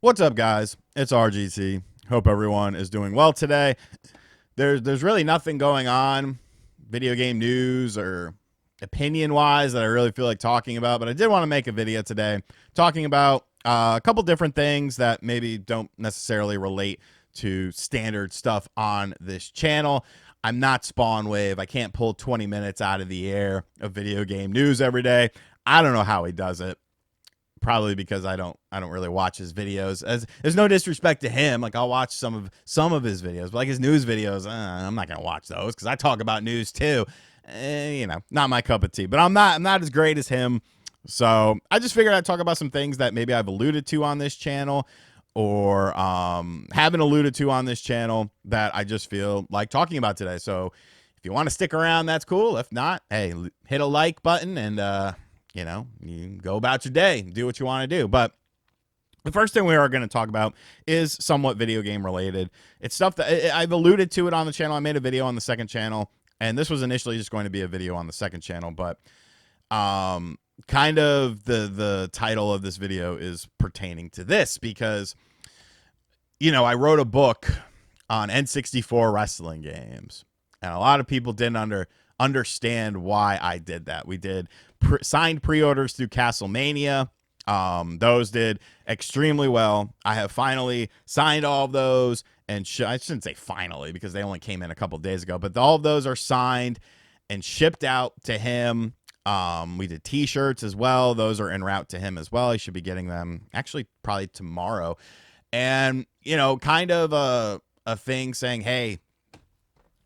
What's up, guys? It's RGT. Hope everyone is doing well today. There's really nothing going on, video game news or opinion wise, that I really feel like talking about. But I did want to make a video today talking about a couple different things that maybe don't necessarily relate to standard stuff on this channel. I'm not Spawn Wave. I can't pull 20 minutes out of the air of video game news every day. I don't know how he does it. Probably because I don't really watch his videos. As there's no disrespect to him, like I'll watch some of his videos, but like his news videos, I'm not gonna watch those because I talk about news too. Not my cup of tea. But I'm not as great as him, so I just figured I'd talk about some things that maybe I've alluded to on this channel or haven't alluded to on this channel that I just feel like talking about today. So if you want to stick around, that's cool. If not, hey, hit a like button and you go about your day, do what you want to do. But the first thing we are going to talk about is somewhat video game related. It's stuff that I've alluded to it on the channel. I made a video on the second channel, and this was initially just going to be a video on the second channel, but kind of the title of this video is pertaining to this because, I wrote a book on N64 wrestling games, and a lot of people didn't understand why I did that. We did signed pre-orders through Castlemania. Those did extremely well. I have finally signed all of those, and I shouldn't say finally because they only came in a couple days ago, but all of those are signed and shipped out to him. We did t-shirts as well. Those are en route to him as well. He should be getting them actually probably tomorrow. And, kind of a thing saying, hey,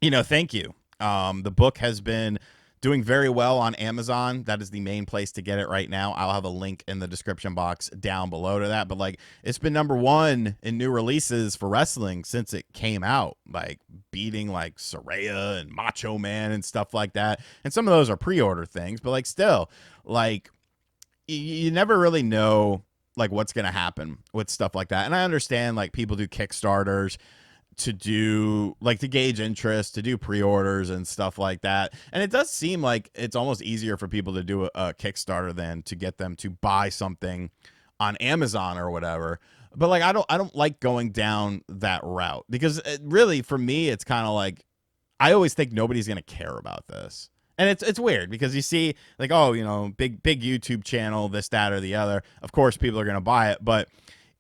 thank you. The book has been doing very well on Amazon. That is the main place to get it right now. I'll have a link in the description box down below to that. But it's been #1 in new releases for wrestling since it came out, beating Saraya and Macho Man and stuff like that. And some of those are pre-order things, but still, you never really know what's going to happen with stuff like that. And I understand people do Kickstarters to do to gauge interest, to do pre-orders and stuff like that. And it does seem like it's almost easier for people to do a Kickstarter than to get them to buy something on Amazon or whatever. But I don't like going down that route because really for me, it's kind of I always think nobody's going to care about this. And it's weird because you see big YouTube channel, this, that, or the other. Of course, people are going to buy it, but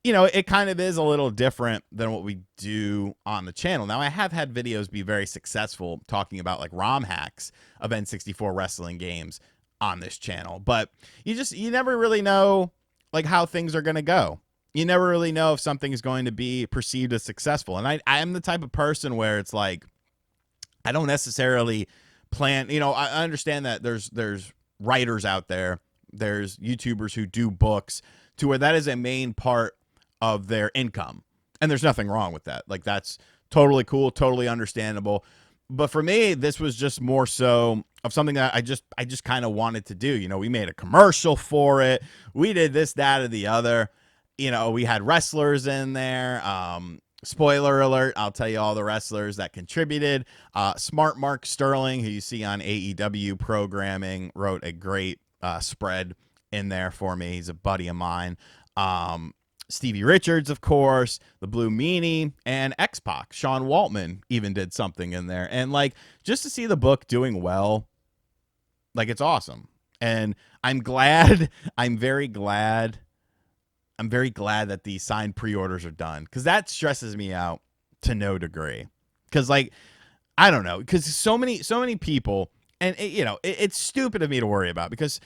it kind of is a little different than what we do on the channel. Now, I have had videos be very successful talking about ROM hacks of N64 wrestling games on this channel, but you never really know how things are going to go. You never really know if something is going to be perceived as successful. And I am the type of person where it's I don't necessarily plan, I understand that there's writers out there, there's YouTubers who do books to where that is a main part of their income, and there's nothing wrong with that. That's totally cool, totally understandable. But for me, this was just more so of something that I just kind of wanted to do. We made a commercial for it, we did this, that, or the other. We had wrestlers in there. Spoiler alert, I'll tell you all the wrestlers that contributed. Smart Mark Sterling, who you see on AEW programming, wrote a great spread in there for me. He's a buddy of mine. Stevie Richards, of course, the Blue Meanie, and X-Pac. Sean Waltman even did something in there. And just to see the book doing well, it's awesome. And I'm glad, I'm very glad that the signed pre-orders are done, because that stresses me out to no degree. Because I don't know, because so many people, and it's stupid of me to worry about, because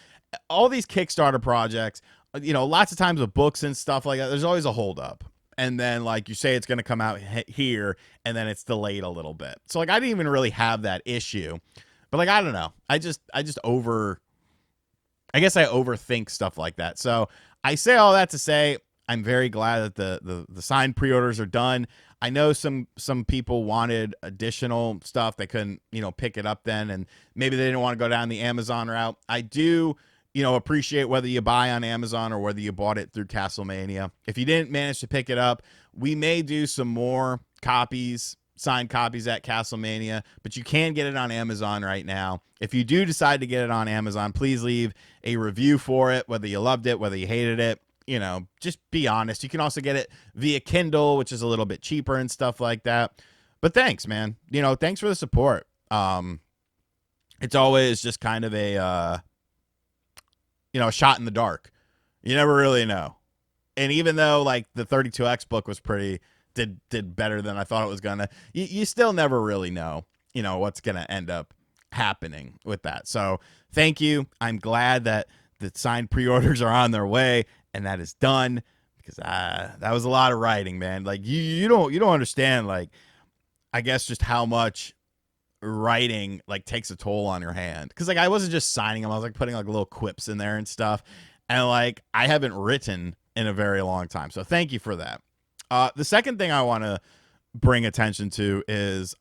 all these Kickstarter projects, lots of times with books and stuff like that, there's always a holdup. And then you say it's going to come out here, and then it's delayed a little bit. So I didn't even really have that issue. But I don't know. I guess I overthink stuff like that. So I say all that to say I'm very glad that the signed pre-orders are done. I know some people wanted additional stuff. They couldn't, pick it up then, and maybe they didn't want to go down the Amazon route. I do appreciate whether you buy on Amazon or whether you bought it through Castlemania. If you didn't manage to pick it up, we may do some more copies, signed copies at Castlemania, but you can get it on Amazon right now. If you do decide to get it on Amazon, please leave a review for it, whether you loved it, whether you hated it. just be honest. You can also get it via Kindle, which is a little bit cheaper and stuff like that. But thanks, man. Thanks for the support. It's always just kind of a shot in the dark. You never really know. And even though like the 32X book was did better than I thought it was gonna, you still never really know, what's gonna end up happening with that. So thank you. I'm glad that the signed pre-orders are on their way and that is done, because that was a lot of writing, man. Like you don't understand, like, I guess just how much writing like takes a toll on your hand. Because like I wasn't just signing them, I was like putting like little quips in there and stuff, and like I haven't written in a very long time. So thank you for that. The second thing I want to bring attention to is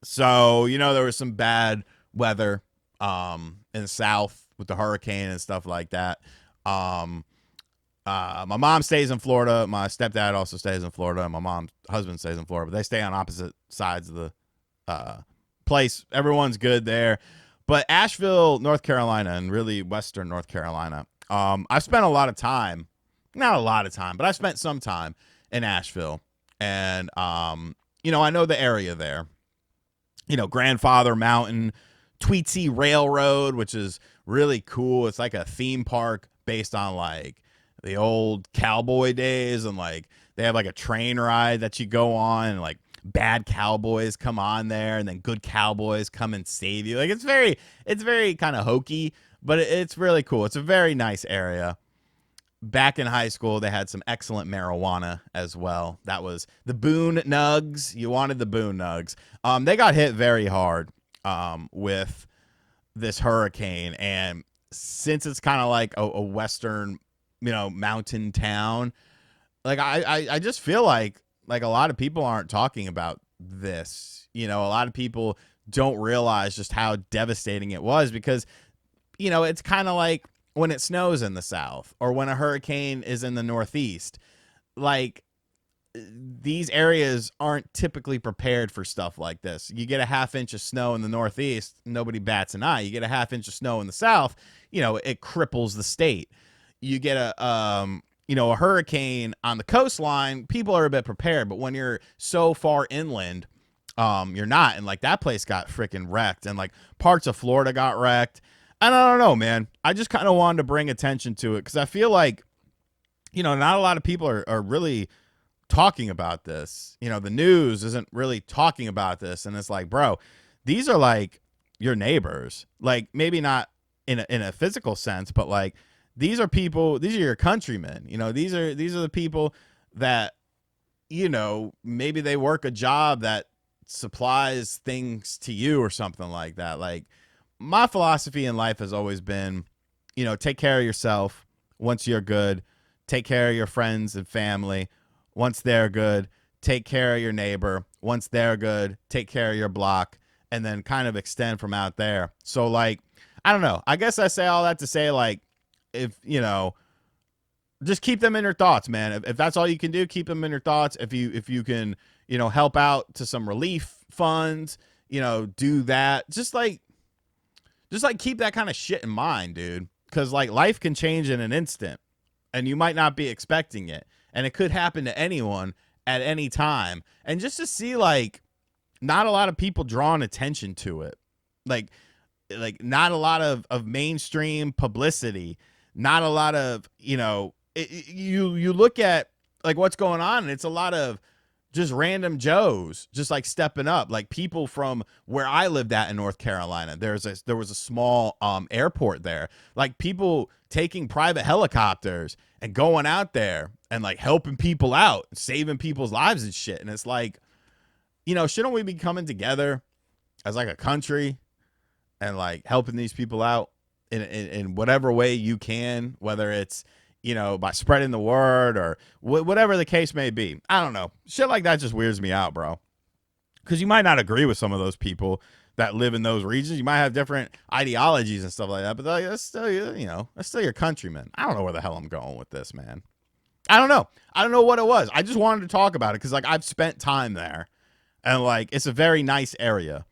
so there was some bad weather in the South with the hurricane and stuff like that. My mom stays in Florida. My stepdad also stays in Florida. My mom's husband stays in Florida, but they stay on opposite sides of the place. Everyone's good there. But Asheville, North Carolina, and really Western North Carolina, I've spent a lot of time, not a lot of time, but I've spent some time in Asheville. And, I know the area there. Grandfather Mountain, Tweetsie Railroad, which is really cool. It's like a theme park based on like the old cowboy days, and like they have like a train ride that you go on, and like bad cowboys come on there and then good cowboys come and save you. Like it's very kind of hokey, but it's really cool. It's a very nice area. Back in high school, they had some excellent marijuana as well. That was the Boone Nugs. You wanted the Boone Nugs. They got hit very hard with this hurricane, and since it's kind of like a Western, mountain town, like I just feel like a lot of people aren't talking about this. A lot of people don't realize just how devastating it was, because, it's kind of like when it snows in the South or when a hurricane is in the Northeast. Like, these areas aren't typically prepared for stuff like this. You get a half inch of snow in the Northeast, nobody bats an eye. You get a half inch of snow in the South, it cripples the state. You get a hurricane on the coastline, people are a bit prepared, but when you're so far inland, you're not. And like that place got freaking wrecked, and like parts of Florida got wrecked. And I don't know, man. I just kind of wanted to bring attention to it because I feel like, not a lot of people are really talking about this. The news isn't really talking about this. And it's like, bro, these are like your neighbors. Like maybe not in a physical sense, but like these are your countrymen. These are the people that, maybe they work a job that supplies things to you or something like that. Like, my philosophy in life has always been, take care of yourself once you're good. Take care of your friends and family once they're good. Take care of your neighbor once they're good. Take care of your block, and then kind of extend from out there. So, like, I don't know. I guess I say all that to say, like, if, just keep them in your thoughts, man. If that's all you can do, keep them in your thoughts. If you can, help out to some relief funds, do that. Just like keep that kind of shit in mind, dude. Because like life can change in an instant, and you might not be expecting it, and it could happen to anyone at any time. And just to see like not a lot of people drawing attention to it, like not a lot of mainstream publicity, not a lot of you look at like what's going on, and it's a lot of just random Joes just like stepping up, like people from where I lived at in North Carolina. There was a small airport there, like people taking private helicopters and going out there and like helping people out, saving people's lives and shit. And it's like, shouldn't we be coming together as like a country and like helping these people out in whatever way you can, whether it's by spreading the word or whatever the case may be. I don't know. Shit like that just weirds me out, bro. Because you might not agree with some of those people that live in those regions. You might have different ideologies and stuff like that, but that's still, that's still your countrymen. I don't know where the hell I'm going with this, man. I don't know. I don't know what it was. I just wanted to talk about it because, like, I've spent time there, and like it's a very nice area,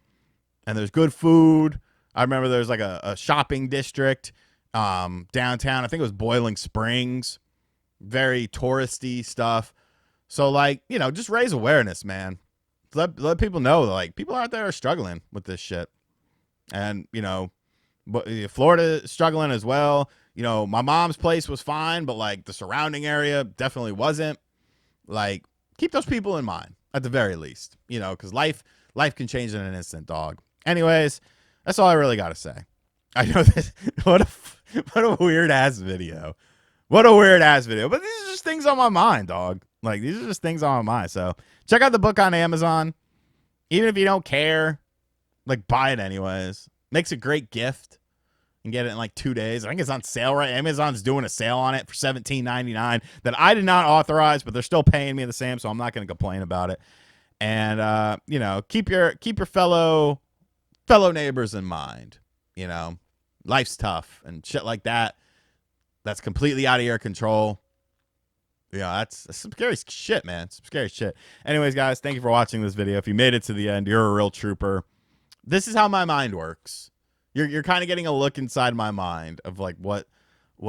and there's good food. I remember there's like a shopping district downtown. I think it was Boiling Springs. Very touristy stuff. So, like, you know, just raise awareness, man. Let people know that, like, people out there are struggling with this shit. And, you know, but Florida is struggling as well. You know, my mom's place was fine, but, like, the surrounding area definitely wasn't. Like, keep those people in mind at the very least, you know, because life can change in an instant, dog. Anyways, that's all I really got to say. I know this. What a weird ass video. What a weird ass video. But these are just things on my mind, dog. Like, these are just things on my mind. So check out the book on Amazon. Even if you don't care, like, buy it anyways. Makes a great gift. And get it in like 2 days. I think it's on sale, right? Amazon's doing a sale on it for $17.99 that I did not authorize, but they're still paying me the same, so I'm not going to complain about it. And you know, keep your fellow neighbors in mind. You know, life's tough and shit like that. That's completely out of your control. Yeah, that's some scary shit, man. Some scary shit. Anyways, guys, thank you for watching this video. If you made it to the end, you're a real trooper. This is how my mind works. You're kind of getting a look inside my mind of like what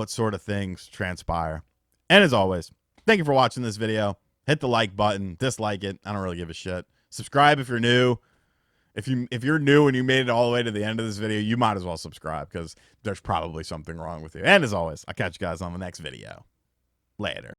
sort of things transpire. And as always, thank you for watching this video. Hit the like button, dislike it. I don't really give a shit. Subscribe if you're new. If you're new and you made it all the way to the end of this video, you might as well subscribe because there's probably something wrong with you. And as always, I'll catch you guys on the next video. Later.